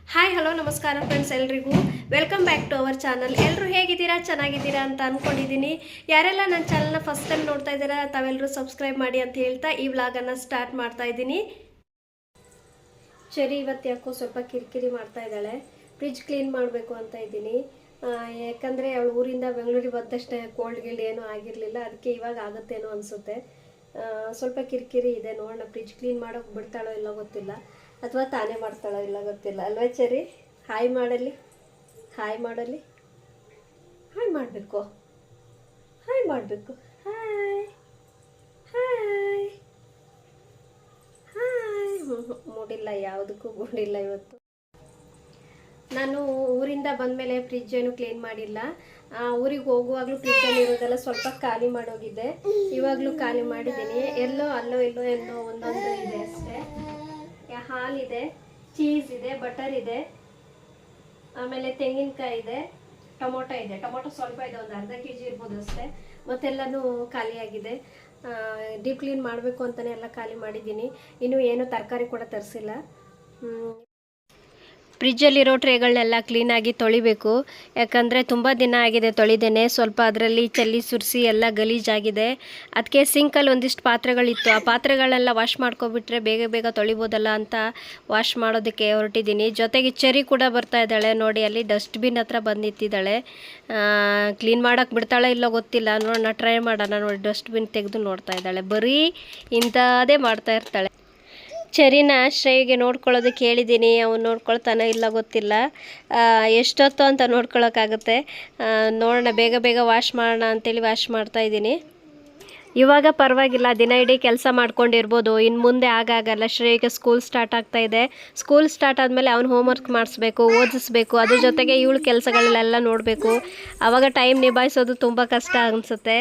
Hi hello ನಮಸ್ಕಾರ friends, ಎಲ್ರಿಗೂ welcome back to our channel. ಎಲ್ಲರೂ ಹೇಗಿದ್ದೀರಾ, ಚೆನ್ನಾಗಿದ್ದೀರಾ ಅಂತ ಅಂದ್ಕೊಂಡಿದ್ದೀನಿ. ಯಾರೆಲ್ಲ ನನ್ನ ಚಾನಲ್ನ ಫಸ್ಟ್ ಟೈಮ್ ನೋಡ್ತಾ ಇದ್ದೀರಾ ತಾವೆಲ್ಲರೂ ಸಬ್ಸ್ಕ್ರೈಬ್ ಮಾಡಿ ಅಂತ ಹೇಳ್ತಾ ಈ ವ್ಲಾಗನ್ನು ಸ್ಟಾರ್ಟ್ ಮಾಡ್ತಾ ಇದ್ದೀನಿ. ಚೆರಿ ಇವತ್ತು ಯಾಕೋ ಸ್ವಲ್ಪ ಕಿರಿಕಿರಿ ಮಾಡ್ತಾ ಇದ್ದಾಳೆ. ಫ್ರಿಜ್ ಕ್ಲೀನ್ ಮಾಡಬೇಕು ಅಂತ ಇದ್ದೀನಿ. ಯಾಕಂದರೆ ಅವಳು ಊರಿಂದ ಬೆಂಗಳೂರಿಗೆ ಬಂದಷ್ಟೇ ಕೋಲ್ಡ್ ಗಿಲ್ಡ್ ಏನೂ ಆಗಿರಲಿಲ್ಲ, ಅದಕ್ಕೆ ಇವಾಗ ಆಗುತ್ತೇನೋ ಅನಿಸುತ್ತೆ. ಸ್ವಲ್ಪ ಕಿರಿಕಿರಿ ಇದೆ. ನೋಡೋಣ, ಫ್ರಿಜ್ ಕ್ಲೀನ್ ಮಾಡೋಕೆ ಬಿಡ್ತಾಳೋ ಇಲ್ಲ ಗೊತ್ತಿಲ್ಲ, ಅಥವಾ ತಾನೇ ಮಾಡ್ತಾಳೋ ಇಲ್ಲ ಗೊತ್ತಿಲ್ಲ. ಅಲ್ವಾ ಚೆರಿ? ಹಾಯ್ ಮಾಡಲಿ, ಹಾಯ್ ಮಾಡಲಿ, ಹಾಯ್ ಮಾಡಬೇಕು, ಹಾಯ್ ಮಾಡಬೇಕು. Hi hi hi. ಮೂಡಿಲ್ಲ, ಯಾವುದಕ್ಕೂ ಮೂಡಿಲ್ಲ ಇವತ್ತು. ನಾನು ಊರಿಂದ ಬಂದಮೇಲೆ ಫ್ರಿಜ್ ಏನು ಕ್ಲೀನ್ ಮಾಡಿಲ್ಲ. ಊರಿಗೆ ಹೋಗುವಾಗಲೂ ಫ್ರಿಜ್ಜಲ್ಲಿ ಇರೋದೆಲ್ಲ ಸ್ವಲ್ಪ ಖಾಲಿ ಮಾಡೋಗಿದೆ. ಇವಾಗಲೂ ಖಾಲಿ ಮಾಡಿದ್ದೀನಿ. ಎಲ್ಲೋ ಅಲ್ಲೋ ಇಲ್ಲೋ ಎಲ್ಲೋ ಒಂದೊಂದು ಇದೆ ಅಷ್ಟೇ. ಹಾಲಿದೆ, ಚೀಸ್ ಇದೆ, ಬಟರ್ ಇದೆ, ಆಮೇಲೆ ತೆಂಗಿನಕಾಯಿ ಇದೆ, ಟೊಮೊಟೊ ಇದೆ. ಟೊಮೊಟೊ ಸ್ವಲ್ಪ ಇದೆ, ಒಂದು ಅರ್ಧ kg ಇರ್ಬೋದು ಅಷ್ಟೇ. ಮತ್ತೆಲ್ಲನೂ ಖಾಲಿಯಾಗಿದೆ. ಡೀಪ್ ಕ್ಲೀನ್ ಮಾಡಬೇಕು ಅಂತಲೇ ಎಲ್ಲ ಖಾಲಿ ಮಾಡಿದ್ದೀನಿ. ಇನ್ನೂ ಏನು ತರಕಾರಿ ಕೂಡ ತರಿಸಿಲ್ಲ. ಫ್ರಿಜ್ಜಲ್ಲಿರೋ ಟ್ರೇಗಳನ್ನೆಲ್ಲ ಕ್ಲೀನಾಗಿ ತೊಳಿಬೇಕು. ಯಾಕಂದರೆ ತುಂಬ ದಿನ ಆಗಿದೆ ತೊಳಿದೇನೆ. ಸ್ವಲ್ಪ ಅದರಲ್ಲಿ ಚಲ್ಲಿ ಸುರಿಸಿ ಎಲ್ಲ ಗಲೀಜಾಗಿದೆ. ಅದಕ್ಕೆ ಸಿಂಕಲ್ಲಿ ಒಂದಿಷ್ಟು ಪಾತ್ರೆಗಳಿತ್ತು, ಆ ಪಾತ್ರೆಗಳೆಲ್ಲ ವಾಶ್ ಮಾಡ್ಕೊಬಿಟ್ರೆ ಬೇಗ ಬೇಗ ತೊಳಿಬೋದಲ್ಲ ಅಂತ ವಾಶ್ ಮಾಡೋದಕ್ಕೆ ಹೊರಟಿದ್ದೀನಿ. ಜೊತೆಗೆ ಚೆರಿ ಕೂಡ ಬರ್ತಾ ಇದ್ದಾಳೆ ನೋಡಿ, ಅಲ್ಲಿ ಡಸ್ಟ್ಬಿನ್ ಹತ್ರ ಬಂದು ನಿಂತಿದ್ದಾಳೆ. ಕ್ಲೀನ್ ಮಾಡೋಕ್ಕೆ ಬಿಡ್ತಾಳೆ ಇಲ್ಲೋ ಗೊತ್ತಿಲ್ಲ, ನೋಡೋಣ, ಟ್ರೈ ಮಾಡೋಣ. ನೋಡಿ, ಡಸ್ಟ್ಬಿನ್ ತೆಗೆದು ನೋಡ್ತಾ ಇದ್ದಾಳೆ. ಬರೀ ಇಂಥದ್ದೇ ಮಾಡ್ತಾ ಇರ್ತಾಳೆ. ಚೆರಿನ ಶ್ರೇಯಿಗೆ ನೋಡ್ಕೊಳ್ಳೋದಕ್ಕೆ ಹೇಳಿದ್ದೀನಿ, ಅವ್ನು ನೋಡ್ಕೊಳ್ತಾನೆ ಇಲ್ಲ ಗೊತ್ತಿಲ್ಲ. ಎಷ್ಟೊತ್ತು ಅಂತ ನೋಡ್ಕೊಳ್ಳೋಕ್ಕಾಗುತ್ತೆ. ನೋಡೋಣ, ಬೇಗ ಬೇಗ ವಾಶ್ ಮಾಡೋಣ ಅಂತೇಳಿ ವಾಶ್ ಮಾಡ್ತಾಯಿದ್ದೀನಿ. ಇವಾಗ ಪರವಾಗಿಲ್ಲ, ದಿನ ಇಡೀ ಕೆಲಸ ಮಾಡ್ಕೊಂಡಿರ್ಬೋದು. ಇನ್ನು ಮುಂದೆ ಆಗಾಗಲ್ಲ. ಶ್ರೇಯಿಗೆ ಸ್ಕೂಲ್ ಸ್ಟಾರ್ಟ್ ಆಗ್ತಾ ಇದೆ. ಸ್ಕೂಲ್ ಸ್ಟಾರ್ಟ್ ಆದಮೇಲೆ ಅವ್ನು ಹೋಮ್ವರ್ಕ್ ಮಾಡಿಸ್ಬೇಕು, ಓದಿಸ್ಬೇಕು, ಅದ್ರ ಜೊತೆಗೆ ಇವಳು ಕೆಲಸಗಳನ್ನೆಲ್ಲ ನೋಡಬೇಕು. ಆವಾಗ ಟೈಮ್ ನಿಭಾಯಿಸೋದು ತುಂಬ ಕಷ್ಟ ಅನಿಸುತ್ತೆ.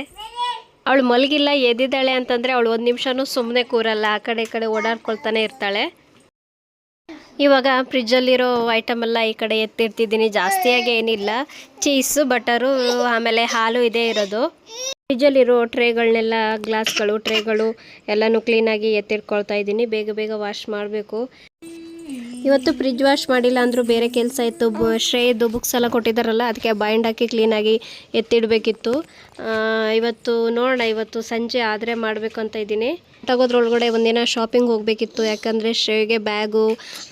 ಅವಳು ಮಲಗಿಲ್ಲ, ಎದ್ದಿದ್ದಾಳೆ ಅಂತಂದರೆ ಅವಳು ಒಂದು ನಿಮಿಷನೂ ಸುಮ್ಮನೆ ಕೂರಲ್ಲ, ಆ ಕಡೆ ಈ ಕಡೆ ಓಡಾಡ್ಕೊಳ್ತಾನೆ ಇರ್ತಾಳೆ. ಇವಾಗ ಫ್ರಿಜ್ಜಲ್ಲಿರೋ ಐಟಮೆಲ್ಲ ಈ ಕಡೆ ಎತ್ತಿಡ್ತಿದ್ದೀನಿ. ಜಾಸ್ತಿಯಾಗಿ ಏನಿಲ್ಲ, ಚೀಸು, ಬಟರು, ಆಮೇಲೆ ಹಾಲು ಇದೇ ಇರೋದು. ಫ್ರಿಜ್ಜಲ್ಲಿರೋ ಟ್ರೇಗಳನ್ನೆಲ್ಲ, ಗ್ಲಾಸ್ಗಳು, ಟ್ರೇಗಳು ಎಲ್ಲನೂ ಕ್ಲೀನಾಗಿ ಎತ್ತಿಡ್ಕೊಳ್ತಾ ಇದ್ದೀನಿ. ಬೇಗ ಬೇಗ ವಾಶ್ ಮಾಡಬೇಕು. ಇವತ್ತು ಫ್ರಿಜ್ ವಾಶ್ ಮಾಡಿಲ್ಲ ಅಂದರೂ ಬೇರೆ ಕೆಲಸ ಇತ್ತು. ಶ್ರೇಯದ್ದು ಬುಕ್ಸ್ ಎಲ್ಲ ಕೊಟ್ಟಿದ್ದಾರಲ್ಲ, ಅದಕ್ಕೆ ಬೈಂಡ್ ಹಾಕಿ ಕ್ಲೀನಾಗಿ ಎತ್ತಿಡಬೇಕಿತ್ತು. ಇವತ್ತು ನೋಡೋಣ, ಇವತ್ತು ಸಂಜೆ ಆದರೆ ಮಾಡಬೇಕು ಅಂತ ಇದ್ದೀನಿ. ತಗೋದ್ರೊಳಗಡೆ ಒಂದಿನ ಶಾಪಿಂಗ್ ಹೋಗಬೇಕಿತ್ತು. ಯಾಕಂದರೆ ಶ್ರೇಯಿಗೆ ಬ್ಯಾಗು,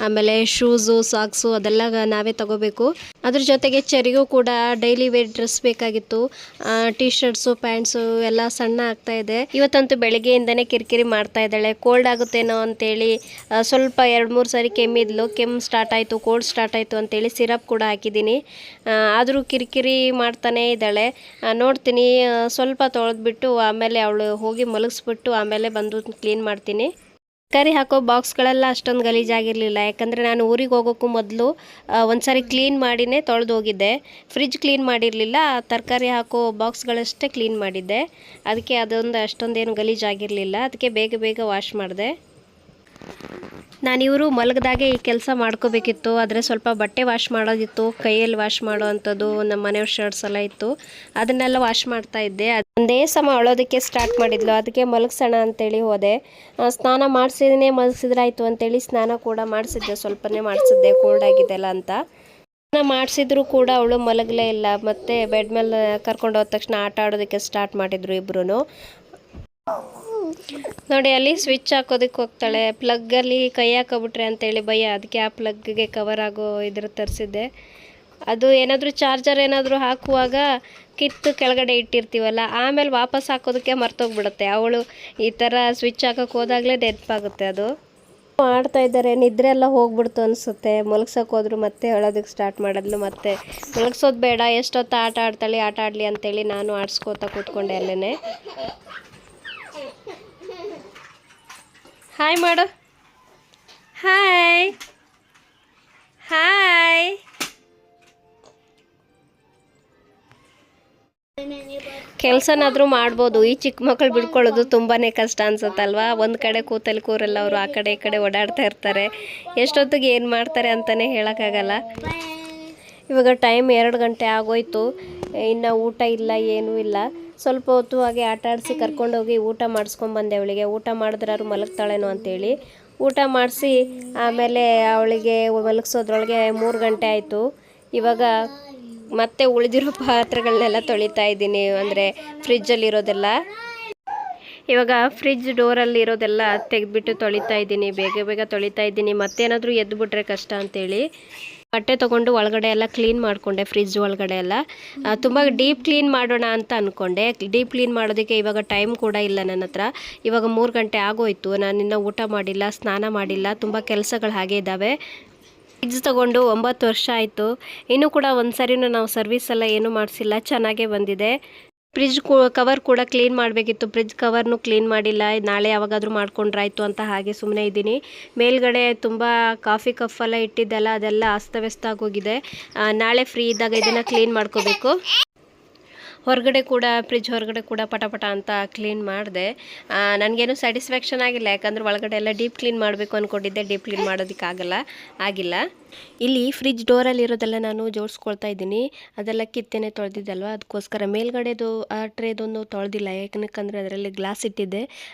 ಆಮೇಲೆ ಶೂಸು, ಸಾಕ್ಸು ಅದೆಲ್ಲ ನಾವೇ ತಗೋಬೇಕು. ಅದ್ರ ಜೊತೆಗೆ ಚೆರಿಗೂ ಕೂಡ ಡೈಲಿ ವೇರ್ ಡ್ರೆಸ್ ಬೇಕಾಗಿತ್ತು. ಟೀ ಶರ್ಟ್ಸು, ಪ್ಯಾಂಟ್ಸು ಎಲ್ಲ ಸಣ್ಣ ಆಗ್ತಾ ಇದೆ. ಇವತ್ತಂತೂ ಬೆಳಗ್ಗೆಯಿಂದನೇ ಕಿರಿಕಿರಿ ಮಾಡ್ತಾ ಇದ್ದಾಳೆ. ಕೋಲ್ಡ್ ಆಗುತ್ತೇನೋ ಅಂತೇಳಿ ಸ್ವಲ್ಪ 2-3 ಸಾರಿ ಕೆಮ್ಮಿದ್ಲು. ಕೆಮ್ಮು ಸ್ಟಾರ್ಟ್ ಆಯಿತು, ಕೋಲ್ಡ್ ಸ್ಟಾರ್ಟ್ ಆಯಿತು ಅಂತೇಳಿ ಸಿರಪ್ ಕೂಡ ಹಾಕಿದ್ದೀನಿ. ಆದರೂ ಕಿರಿಕಿರಿ ಮಾಡ್ತಾನೇ ಇದ್ದಾಳೆ. ನೋಡ್ತೀನಿ, ಸ್ವಲ್ಪ ತೊಳೆದ್ಬಿಟ್ಟು ಆಮೇಲೆ ಅವಳು ಹೋಗಿ ಮಲಗಿಸ್ಬಿಟ್ಟು ಆಮೇಲೆ ಬಂದು ಕ್ಲೀನ್ ಮಾಡ್ತೀನಿ. ತರಕಾರಿ ಹಾಕೋ ಬಾಕ್ಸ್ಗಳೆಲ್ಲ ಅಷ್ಟೊಂದು ಗಲೀಜಾಗಿರಲಿಲ್ಲ. ಯಾಕಂದರೆ ನಾನು ಊರಿಗೆ ಹೋಗೋಕ್ಕೂ ಮೊದಲು ಒಂದು ಸಾರಿ ಕ್ಲೀನ್ ಮಾಡಿನೇ ತೊಳೆದು ಹೋಗಿದ್ದೆ. ಫ್ರಿಜ್ ಕ್ಲೀನ್ ಮಾಡಿರಲಿಲ್ಲ, ತರಕಾರಿ ಹಾಕೋ ಬಾಕ್ಸ್ಗಳಷ್ಟೇ ಕ್ಲೀನ್ ಮಾಡಿದ್ದೆ. ಅದಕ್ಕೆ ಅದೊಂದು ಅಷ್ಟೊಂದೇನು ಗಲೀಜಾಗಿರಲಿಲ್ಲ. ಅದಕ್ಕೆ ಬೇಗ ಬೇಗ ವಾಶ್ ಮಾಡಿದೆ. ನಾನಿವರು ಮಲಗಿದಾಗೆ ಈ ಕೆಲಸ ಮಾಡ್ಕೋಬೇಕಿತ್ತು. ಆದರೆ ಸ್ವಲ್ಪ ಬಟ್ಟೆ ವಾಶ್ ಮಾಡೋದಿತ್ತು, ಕೈಯಲ್ಲಿ ವಾಶ್ ಮಾಡೋ ಅಂಥದ್ದು, ನಮ್ಮ ಮನೆಯವ್ರ ಶರ್ಟ್ಸ್ ಎಲ್ಲ ಇತ್ತು, ಅದನ್ನೆಲ್ಲ ವಾಶ್ ಮಾಡ್ತಾ ಇದ್ದೆ. ಒಂದೇ ಸಮ ಅಳೋದಕ್ಕೆ ಸ್ಟಾರ್ಟ್ ಮಾಡಿದ್ಲು. ಅದಕ್ಕೆ ಮಲಗಿಸೋಣ ಅಂತೇಳಿ ಹೋದೆ. ಸ್ನಾನ ಮಾಡಿಸಿನೇ ಮಲಗಿಸಿದ್ರಾಯ್ತು ಅಂತೇಳಿ ಸ್ನಾನ ಕೂಡ ಮಾಡಿಸಿದ್ದೆ, ಸ್ವಲ್ಪನೇ ಮಾಡಿಸಿದ್ದೆ, ಕೋಲ್ಡ್ ಆಗಿದೆಲ್ಲ ಅಂತ. ಸ್ನಾನ ಮಾಡಿಸಿದ್ರು ಕೂಡ ಅವಳು ಮಲಗಲೇ ಇಲ್ಲ. ಮತ್ತು ಬೆಡ್ ಮೇಲೆ ಕರ್ಕೊಂಡು ಹೋದ ತಕ್ಷಣ ಆಟ ಆಡೋದಕ್ಕೆ ಸ್ಟಾರ್ಟ್ ಮಾಡಿದ್ರು ಇಬ್ಬರೂ. ನೋಡಿ, ಅಲ್ಲಿ ಸ್ವಿಚ್ ಹಾಕೋದಕ್ಕೆ ಹೋಗ್ತಾಳೆ. ಪ್ಲಗ್ಗಲ್ಲಿ ಕೈ ಹಾಕೋಬಿಟ್ರೆ ಅಂತೇಳಿ ಭಯ, ಅದಕ್ಕೆ ಆ ಪ್ಲಗ್ಗೆ ಕವರ್ ಆಗೋ ಇದ್ರ ತರಿಸಿದ್ದೆ. ಅದು ಏನಾದರೂ ಚಾರ್ಜರ್ ಏನಾದರೂ ಹಾಕುವಾಗ ಕಿತ್ತು ಕೆಳಗಡೆ ಇಟ್ಟಿರ್ತೀವಲ್ಲ, ಆಮೇಲೆ ವಾಪಸ್ ಹಾಕೋದಕ್ಕೆ ಮರ್ತೋಗ್ಬಿಡುತ್ತೆ. ಅವಳು ಈ ಥರ ಸ್ವಿಚ್ ಹಾಕೋಕ್ಕೆ ಹೋದಾಗಲೇ ನೆನಪಾಗುತ್ತೆ. ಅದು ಮಾಡ್ತಾ ಇದ್ದಾರೆ. ನಿದ್ರೆ ಎಲ್ಲ ಹೋಗ್ಬಿಡ್ತು ಅನಿಸುತ್ತೆ. ಮಲಗ್ಸೋಕೆ ಹೋದ್ರು ಮತ್ತೆ ಹೇಳೋದಕ್ಕೆ ಸ್ಟಾರ್ಟ್ ಮಾಡಿದ್ಲು. ಮತ್ತೆ ಮಲಗ್ಸೋದು ಬೇಡ, ಎಷ್ಟೊತ್ತು ಆಟ ಆಡ್ತಾಳೆ, ಆಟ ಆಡಲಿ ಅಂತೇಳಿ ನಾನು ಆಡಿಸ್ಕೋತಾ ಕೂತ್ಕೊಂಡೆ ಅಲ್ಲೇ. ಹಾಯ್ ಮಾಡು, ಹಾಯ್ ಹಾಯ್. ಕೆಲಸನಾದರೂ ಮಾಡ್ಬೋದು. ಈ ಚಿಕ್ಕ ಮಕ್ಕಳು ಬಿಡ್ಕೊಳ್ಳೋದು ತುಂಬಾ ಕಷ್ಟ ಅನ್ಸುತ್ತಲ್ವಾ. ಒಂದು ಕಡೆ ಕೂತಲ್ಲಿ ಕೂರಲ್ಲ, ಅವರು ಆ ಕಡೆ ಈ ಕಡೆ ಓಡಾಡ್ತಾ ಇರ್ತಾರೆ. ಎಷ್ಟೊತ್ತಿಗೆ ಏನು ಮಾಡ್ತಾರೆ ಅಂತಲೇ ಹೇಳೋಕ್ಕಾಗಲ್ಲ. ಇವಾಗ ಟೈಮ್ 2 ಗಂಟೆ ಆಗೋಯ್ತು. ಇನ್ನು ಊಟ ಇಲ್ಲ, ಏನೂ ಇಲ್ಲ. ಸ್ವಲ್ಪ ಹೊತ್ತು ಹಾಗೆ ಆಟ ಆಡಿಸಿ ಕರ್ಕೊಂಡೋಗಿ ಊಟ ಮಾಡಿಸ್ಕೊಂಬಂದೆ ಅವಳಿಗೆ. ಊಟ ಮಾಡಿದ್ರಾರು ಮಲಗ್ತಾಳೇನೋ ಅಂತೇಳಿ ಊಟ ಮಾಡಿಸಿ ಆಮೇಲೆ ಅವಳಿಗೆ ಮಲಗಿಸೋದ್ರೊಳಗೆ 3 ಗಂಟೆ ಆಯಿತು. ಇವಾಗ ಮತ್ತೆ ಉಳಿದಿರೋ ಪಾತ್ರೆಗಳನ್ನೆಲ್ಲ ತೊಳಿತಾ ಇದ್ದೀನಿ, ಅಂದರೆ ಫ್ರಿಜ್ಜಲ್ಲಿರೋದೆಲ್ಲ. ಇವಾಗ ಫ್ರಿಜ್ ಡೋರಲ್ಲಿ ಇರೋದೆಲ್ಲ ತೆಗೆದ್ಬಿಟ್ಟು ತೊಳಿತಾ ಇದ್ದೀನಿ, ಬೇಗ ಬೇಗ ತೊಳಿತಾ ಇದ್ದೀನಿ. ಮತ್ತೇನಾದರೂ ಎದ್ದುಬಿಟ್ರೆ ಕಷ್ಟ ಅಂತೇಳಿ ಬಟ್ಟೆ ತೊಗೊಂಡು ಒಳಗಡೆ ಎಲ್ಲ ಕ್ಲೀನ್ ಮಾಡಿಕೊಂಡೆ. ಫ್ರಿಜ್ ಒಳಗಡೆ ಎಲ್ಲ ತುಂಬ ಡೀಪ್ ಕ್ಲೀನ್ ಮಾಡೋಣ ಅಂತ ಅಂದ್ಕೊಂಡೆ. ಡೀಪ್ ಕ್ಲೀನ್ ಮಾಡೋದಕ್ಕೆ ಇವಾಗ ಟೈಮ್ ಕೂಡ ಇಲ್ಲ ನನ್ನ ಹತ್ರ. ಇವಾಗ 3 ಗಂಟೆ ಆಗೋಯ್ತು, ನಾನಿನ್ನೂ ಊಟ ಮಾಡಿಲ್ಲ, ಸ್ನಾನ ಮಾಡಿಲ್ಲ, ತುಂಬ ಕೆಲಸಗಳು ಹಾಗೆ ಇದ್ದಾವೆ. ಫ್ರಿಜ್ ತೊಗೊಂಡು 9 ವರ್ಷ ಆಯಿತು, ಇನ್ನೂ ಕೂಡ ಒಂದು ಸರಿನೂ ನಾವು ಸರ್ವಿಸ್ ಎಲ್ಲ ಏನೂ ಮಾಡಿಸಿಲ್ಲ, ಚೆನ್ನಾಗೇ ಬಂದಿದೆ. ಫ್ರಿಜ್ ಕವರ್ ಕೂಡ ಕ್ಲೀನ್ ಮಾಡಬೇಕಿತ್ತು, ಫ್ರಿಜ್ ಕವರ್ನು ಕ್ಲೀನ್ ಮಾಡಿಲ್ಲ. ನಾಳೆ ಯಾವಾಗಾದರೂ ಮಾಡ್ಕೊಂಡ್ರಾಯ್ತು ಅಂತ ಹಾಗೆ ಸುಮ್ಮನೆ ಇದ್ದೀನಿ. ಮೇಲ್ಗಡೆ ತುಂಬ ಕಾಫಿ ಕಪ್ಪೆಲ್ಲ ಇಟ್ಟಿದ್ದೆಲ್ಲ ಅದೆಲ್ಲ ಅಸ್ತವ್ಯಸ್ತ ಆಗೋಗಿದೆ. ನಾಳೆ ಫ್ರೀ ಇದ್ದಾಗ ಇದನ್ನು ಕ್ಲೀನ್ ಮಾಡ್ಕೋಬೇಕು. ಹೊರಗಡೆ ಕೂಡ ಫ್ರಿಜ್ ಹೊರಗಡೆ ಕೂಡ ಪಟ ಅಂತ ಕ್ಲೀನ್ ಮಾಡಿದೆ. ನನಗೇನು ಸ್ಯಾಟಿಸ್ಫ್ಯಾಕ್ಷನ್ ಆಗಿಲ್ಲ, ಯಾಕಂದರೆ ಒಳಗಡೆ ಎಲ್ಲ ಡೀಪ್ ಕ್ಲೀನ್ ಮಾಡಬೇಕು ಅಂದ್ಕೊಂಡಿದ್ದೆ, ಡೀಪ್ ಕ್ಲೀನ್ ಆಗಿಲ್ಲ. ಇಲ್ಲಿ ಫ್ರಿಜ್ ಡೋರಲ್ಲಿರೋದೆಲ್ಲ ನಾನು ಜೋಡಿಸ್ಕೊಳ್ತಾ ಇದ್ದೀನಿ. ಅದೆಲ್ಲ ಕಿತ್ತೇನೆ ತೊಳೆದಿದ್ದಲ್ವ, ಅದಕ್ಕೋಸ್ಕರ ಮೇಲ್ಗಡೆದು ಆ ಟ್ರೇದೊಂದು ತೊಳೆದಿಲ್ಲ, ಯಾಕಂದರೆ ಅದರಲ್ಲಿ ಗ್ಲಾಸ್ ಇಟ್ಟಿದ್ದೆ,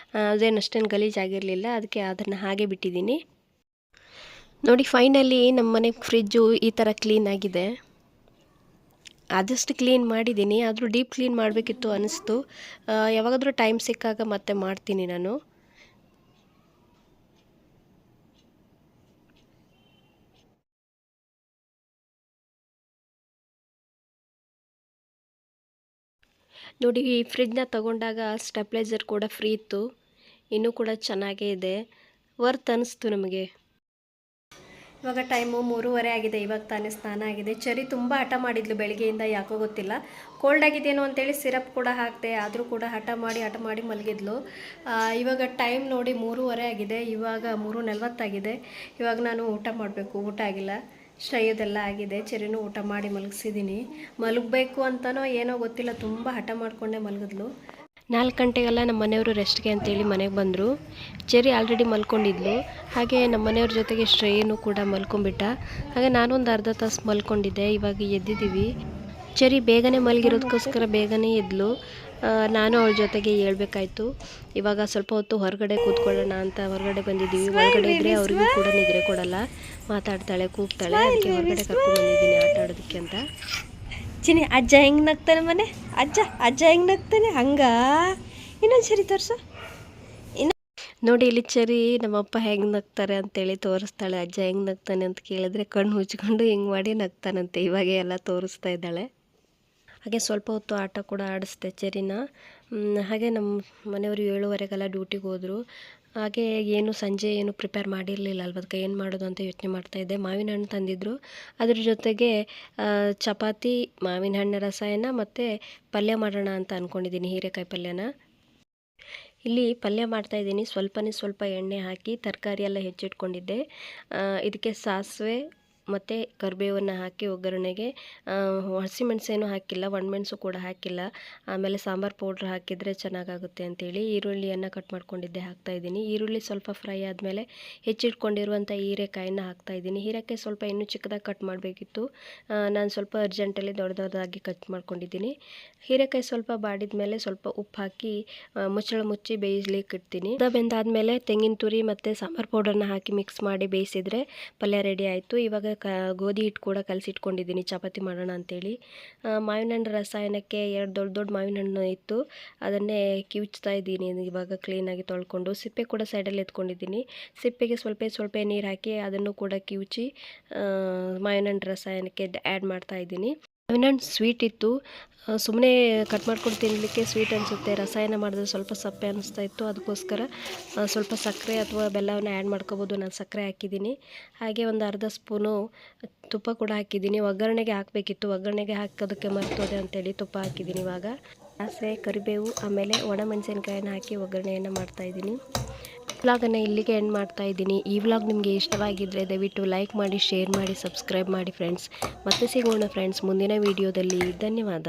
ಅದೇನು ಅಷ್ಟೇನು ಗಲೀಜಾಗಿರಲಿಲ್ಲ, ಅದಕ್ಕೆ ಅದನ್ನು ಹಾಗೆ ಬಿಟ್ಟಿದ್ದೀನಿ. ನೋಡಿ, ಫೈನಲಿ ನಮ್ಮ ಮನೆ ಫ್ರಿಜ್ಜು ಈ ಥರ ಕ್ಲೀನ್ ಆಗಿದೆ. ಆದಷ್ಟು ಕ್ಲೀನ್ ಮಾಡಿದ್ದೀನಿ, ಆದರೂ ಡೀಪ್ ಕ್ಲೀನ್ ಮಾಡಬೇಕಿತ್ತು ಅನ್ನಿಸ್ತು. ಯಾವಾಗಾದರೂ ಟೈಮ್ ಸಿಕ್ಕಾಗ ಮತ್ತೆ ಮಾಡ್ತೀನಿ ನಾನು. ನೋಡಿ, ಈ ಫ್ರಿಜ್ನ ತೊಗೊಂಡಾಗ ಸ್ಟೆಪ್ಲೈಸರ್ ಕೂಡ ಫ್ರೀ ಇತ್ತು, ಇನ್ನೂ ಕೂಡ ಚೆನ್ನಾಗೇ ಇದೆ, ವರ್ತ್ ಅನ್ನಿಸ್ತು ನಮಗೆ. ಇವಾಗ ಟೈಮು 3:30 ಆಗಿದೆ. ಇವಾಗ ತಾನೇ ಸ್ನಾನ ಆಗಿದೆ. ಚರಿ ತುಂಬ ಹಠ ಮಾಡಿದ್ಲು ಬೆಳಗ್ಗೆಯಿಂದ, ಯಾಕೋ ಗೊತ್ತಿಲ್ಲ, ಕೋಲ್ಡ್ ಆಗಿದ್ದೇನೋ ಅಂತೇಳಿ ಸಿರಪ್ ಕೂಡ ಹಾಕಿದೆ, ಆದರೂ ಕೂಡ ಹಠ ಮಾಡಿ ಮಲಗಿದ್ಲು. ಇವಾಗ ಟೈಮ್ ನೋಡಿ 3:30 ಆಗಿದೆ, ಇವಾಗ 3:40 ಆಗಿದೆ. ಇವಾಗ ನಾನು ಊಟ ಮಾಡಬೇಕು, ಊಟ ಆಗಿಲ್ಲ, ಶ್ರೇಯೋದೆಲ್ಲ ಆಗಿದೆ. ಚರಿನೂ ಊಟ ಮಾಡಿ ಮಲಗಿಸಿದ್ದೀನಿ. ಮಲಗಬೇಕು ಅಂತನೋ ಏನೋ ಗೊತ್ತಿಲ್ಲ, ತುಂಬ ಹಠ ಮಾಡಿಕೊಂಡೆ ಮಲಗಿದ್ಲು. 4 ಗಂಟೆಗೆಲ್ಲ ನಮ್ಮ ಮನೆಯವರು ರೆಸ್ಟ್ಗೆ ಅಂತೇಳಿ ಮನೆಗೆ ಬಂದರು. ಚೆರಿ ಆಲ್ರೆಡಿ ಮಲ್ಕೊಂಡಿದ್ಲು, ಹಾಗೆ ನಮ್ಮ ಮನೆಯವ್ರ ಜೊತೆಗೆ ಶ್ರೇಯನು ಕೂಡ ಮಲ್ಕೊಂಡ್ಬಿಟ್ಟ. ಹಾಗೆ ನಾನೊಂದು ಅರ್ಧ ತಾಸು ಮಲ್ಕೊಂಡಿದ್ದೆ. ಇವಾಗ ಎದ್ದಿದ್ದೀವಿ. ಚೆರಿ ಬೇಗನೆ ಮಲಗಿರೋದಕ್ಕೋಸ್ಕರ ಬೇಗನೆ ಎದ್ಲು, ನಾನು ಅವಳ ಜೊತೆಗೆ ಹೇಳ್ಬೇಕಾಯ್ತು. ಇವಾಗ ಸ್ವಲ್ಪ ಹೊತ್ತು ಹೊರಗಡೆ ಕೂತ್ಕೊಳ್ಳೋಣ ಅಂತ ಹೊರಗಡೆ ಬಂದಿದ್ದೀವಿ. ಹೊರಗಡೆ ಇದ್ದರೆ ಅವ್ರಿಗೂ ಕೂಡ ನಿದ್ರೆ ಕೊಡಲ್ಲ, ಮಾತಾಡ್ತಾಳೆ, ಕೂಗ್ತಾಳೆ, ಅದಕ್ಕೆ ಹೊರಗಡೆ ಕರ್ಕೊಂಡ್ಬಂದಿದ್ದೀನಿ ಆಟ ಆಡೋದಕ್ಕೆ ಅಂತ. ಚಿನಿ, ಅಜ್ಜ ಹೆಂಗೆ ನಗ್ತಾನೆ ಮನೆ, ಅಜ್ಜ ಹೆಂಗೆ ನಗ್ತಾನೆ, ಹಂಗ ಇನ್ನೊಂದು ಸರಿ ತೋರಿಸು. ನೋಡಿ, ಇಲ್ಲಿ ಚರಿ ನಮ್ಮಪ್ಪ ಹೆಂಗೆ ನಗ್ತಾರೆ ಅಂತೇಳಿ ತೋರಿಸ್ತಾಳೆ. ಅಜ್ಜ ಹೆಂಗೆ ನಗ್ತಾನೆ ಅಂತ ಕೇಳಿದ್ರೆ ಕಣ್ಣು ಮುಚ್ಕೊಂಡು ಹಿಂಗೆ ಮಾಡಿ ನಗ್ತಾನಂತೆ. ಇವಾಗ ಎಲ್ಲ ತೋರಿಸ್ತಾ ಇದ್ದಾಳೆ. ಹಾಗೆ ಸ್ವಲ್ಪ ಹೊತ್ತು ಆಟ ಕೂಡ ಆಡಿಸ್ದೆ ಚೆರಿನ. ಹಾಗೆ ನಮ್ಮ ಮನೆಯವರು 7:30ಗೆಲ್ಲ ಡ್ಯೂಟಿಗೆ ಹೋದರು. ಹಾಗೆ ಸಂಜೆ ಏನು ಪ್ರಿಪೇರ್ ಮಾಡಿರಲಿಲ್ಲ ಅಲ್ವ, ಅದಕ್ಕೆ ಏನು ಮಾಡೋದು ಅಂತ ಯೋಚನೆ ಮಾಡ್ತಾಯಿದ್ದೆ. ಮಾವಿನ ಹಣ್ಣು ತಂದಿದ್ದರು, ಅದ್ರ ಜೊತೆಗೆ ಚಪಾತಿ, ಮಾವಿನ ಹಣ್ಣು ರಸಾಯನ ಮತ್ತು ಪಲ್ಯ ಮಾಡೋಣ ಅಂತ ಅಂದ್ಕೊಂಡಿದ್ದೀನಿ, ಹೀರೆಕಾಯಿ ಪಲ್ಯನ. ಇಲ್ಲಿ ಪಲ್ಯ ಮಾಡ್ತಾಯಿದ್ದೀನಿ. ಸ್ವಲ್ಪ ಎಣ್ಣೆ ಹಾಕಿ ತರಕಾರಿ ಎಲ್ಲ ಹೆಚ್ಚಿಟ್ಕೊಂಡಿದ್ದೆ. ಇದಕ್ಕೆ ಸಾಸಿವೆ ಮತ್ತು ಕರಿಬೇವನ್ನು ಹಾಕಿ ಒಗ್ಗರಣೆಗೆ, ಹಸಿಮೆಣಸೇನು ಹಾಕಿಲ್ಲ, ಒಣಮೆಣಸು ಕೂಡ ಹಾಕಿಲ್ಲ. ಆಮೇಲೆ ಸಾಂಬಾರು ಪೌಡ್ರ್ ಹಾಕಿದರೆ ಚೆನ್ನಾಗಾಗುತ್ತೆ ಅಂತೇಳಿ ಈರುಳ್ಳಿಯನ್ನು ಕಟ್ ಮಾಡ್ಕೊಂಡಿದ್ದೆ ಹಾಕ್ತಾಯಿದ್ದೀನಿ. ಈರುಳ್ಳಿ ಸ್ವಲ್ಪ ಫ್ರೈ ಆದಮೇಲೆ ಹೆಚ್ಚಿಟ್ಕೊಂಡಿರುವಂಥ ಹೀರೆಕಾಯಿನ ಹಾಕ್ತಾಯಿದ್ದೀನಿ. ಹೀರೆಕಾಯಿ ಸ್ವಲ್ಪ ಇನ್ನೂ ಚಿಕ್ಕದಾಗಿ ಕಟ್ ಮಾಡಬೇಕಿತ್ತು, ನಾನು ಸ್ವಲ್ಪ ಅರ್ಜೆಂಟಲ್ಲಿ ದೊಡ್ಡದಾಗಿ ಕಟ್ ಮಾಡ್ಕೊಂಡಿದ್ದೀನಿ. ಹೀರೆಕಾಯಿ ಸ್ವಲ್ಪ ಬಾಡಿದ ಮೇಲೆ ಸ್ವಲ್ಪ ಉಪ್ಪು ಹಾಕಿ ಮುಚ್ಚಳ ಮುಚ್ಚಿ ಬೇಯಿಸ್ಲಿಕ್ಕೆ ಇಡ್ತೀನಿ. ಬೆಂದಾದಮೇಲೆ ತೆಂಗಿನ ತುರಿ ಮತ್ತು ಸಾಂಬಾರು ಪೌಡರ್ನ ಹಾಕಿ ಮಿಕ್ಸ್ ಮಾಡಿ ಬೇಯಿಸಿದರೆ ಪಲ್ಯ ರೆಡಿ ಆಯಿತು. ಇವಾಗ ಗೋಧಿ ಹಿಟ್ಟು ಕೂಡ ಕಲಸಿಟ್ಕೊಂಡಿದ್ದೀನಿ ಚಪಾತಿ ಮಾಡೋಣ ಅಂತೇಳಿ. ಮಾವಿನ ಹಣ್ಣು ರಸಾಯನಕ್ಕೆ 2 ದೊಡ್ಡ ಮಾವಿನ ಹಣ್ಣು ಇತ್ತು, ಅದನ್ನೇ ಕಿವುಚ್ತಾ ಇದ್ದೀನಿ ಇವಾಗ ಕ್ಲೀನಾಗಿ ತೊಳ್ಕೊಂಡು. ಸಿಪ್ಪೆ ಕೂಡ ಸೈಡಲ್ಲಿ ಎತ್ಕೊಂಡಿದ್ದೀನಿ. ಸಿಪ್ಪೆಗೆ ಸ್ವಲ್ಪ ನೀರು ಹಾಕಿ ಅದನ್ನು ಕೂಡ ಕಿವುಚಿ ಮಾವಿನ ಹಣ್ಣು ರಸಾಯನಕ್ಕೆ ಆ್ಯಡ್ ಮಾಡ್ತಾ ಇದ್ದೀನಿ. ಮಾವಿನ ಹಣ್ಣು ಸ್ವೀಟ್ ಇತ್ತು, ಸುಮ್ಮನೆ ಕಟ್ ಮಾಡ್ಕೊಂಡು ತಿನ್ನಲಿಕ್ಕೆ ಸ್ವೀಟ್ ಅನಿಸುತ್ತೆ, ರಸಾಯನ ಮಾಡಿದ್ರೆ ಸ್ವಲ್ಪ ಸಪ್ಪೆ ಅನ್ನಿಸ್ತಾ ಇತ್ತು, ಅದಕ್ಕೋಸ್ಕರ ಸ್ವಲ್ಪ ಸಕ್ಕರೆ ಅಥವಾ ಬೆಲ್ಲವನ್ನು ಆ್ಯಡ್ ಮಾಡ್ಕೋಬೋದು. ನಾನು ಸಕ್ಕರೆ ಹಾಕಿದ್ದೀನಿ. ಹಾಗೆ ಒಂದು ಅರ್ಧ ಸ್ಪೂನು ತುಪ್ಪ ಕೂಡ ಹಾಕಿದ್ದೀನಿ. ಒಗ್ಗರಣೆಗೆ ಹಾಕಬೇಕಿತ್ತು, ಒಗ್ಗರಣೆಗೆ ಹಾಕೋದಕ್ಕೆ ಮರ್ತೋದೆ ಅಂತೇಳಿ ತುಪ್ಪ ಹಾಕಿದ್ದೀನಿ. ಇವಾಗ ಸಾಸಿವೆ, ಕರಿಬೇವು ಆಮೇಲೆ ಒಣಮೆಣಸಿನ್ಕಾಯನ್ನು ಹಾಕಿ ಒಗ್ಗರಣೆಯನ್ನು ಮಾಡ್ತಾಯಿದ್ದೀನಿ. ವ್ಲಾಗನ್ನು ಇಲ್ಲಿಗೆ ಎಂಡ್ ಮಾಡ್ತಾ ಇದ್ದೀನಿ. ಈ ವ್ಲಾಗ್ ನಿಮಗೆ ಇಷ್ಟವಾಗಿದ್ದರೆ ದಯವಿಟ್ಟು ಲೈಕ್ ಮಾಡಿ, ಶೇರ್ ಮಾಡಿ, ಸಬ್ಸ್ಕ್ರೈಬ್ ಮಾಡಿ ಫ್ರೆಂಡ್ಸ್. ಮತ್ತೆ ಸಿಗೋಣ ಫ್ರೆಂಡ್ಸ್ ಮುಂದಿನ ವಿಡಿಯೋದಲ್ಲಿ. ಧನ್ಯವಾದ.